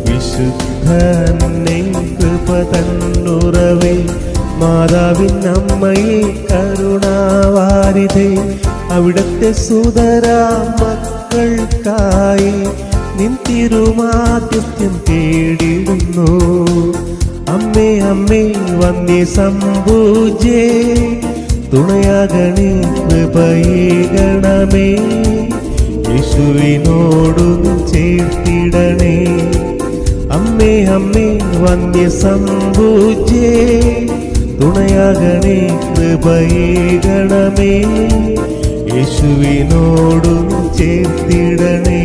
വിശുദ്ധനെ കൃപ തന്നുറവേ മാതാവിനമ്മയെ കരുണാവാരിധേ അവിടത്തെ സുതരാ മക്കൾക്കായി നിൻ തിരുമാധ്യസ്ഥ്യം തേടിടുന്നു. അമ്മേ അമ്മേ വന്ദേ സംഭൂജേ തുണയാകണേ കൃപയേകണമേ യേശുവിനോടു ചേർത്തിടണേ. അമ്മേ അമ്മേ വന്ദേ സംഭൂജേ തുണയാകണേ കൃപയേകണമേ യേശുവിനോടു ചേർത്തിടണേ.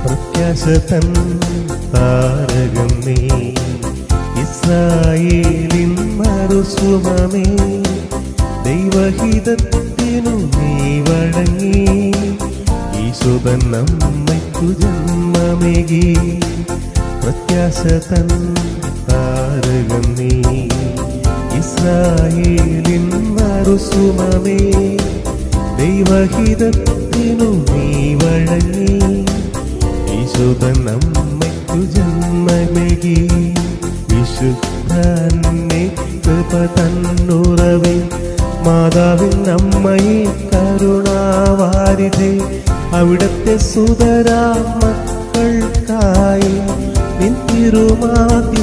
പ്രത്യാശതൻ താരകം നീ ഇസ്രായേലിൻ മറുസുമമേ ദൈവഹിതത്തിനു നീ വഴങ്ങി ഈശോതൻ നമ്മയ്ക്കു ജന്മമേകി. പ്രത്യാശതൻ താരകം നീ ഇസ്രായേലിൻ മറുസുമമേ ദൈവഹിതത്തിനു നീ വഴങ്ങി ഈശോതൻ നമ്മയ്ക്കു ജന്മമേകി. വിശുദ്ധനെ കൃപ തന്നുറവേ മാതാവിനമ്മയെ കരുണാവാരിധേ അവിടത്തെ സുതരാ മക്കൾക്കായി നിൻ തിരുമാതി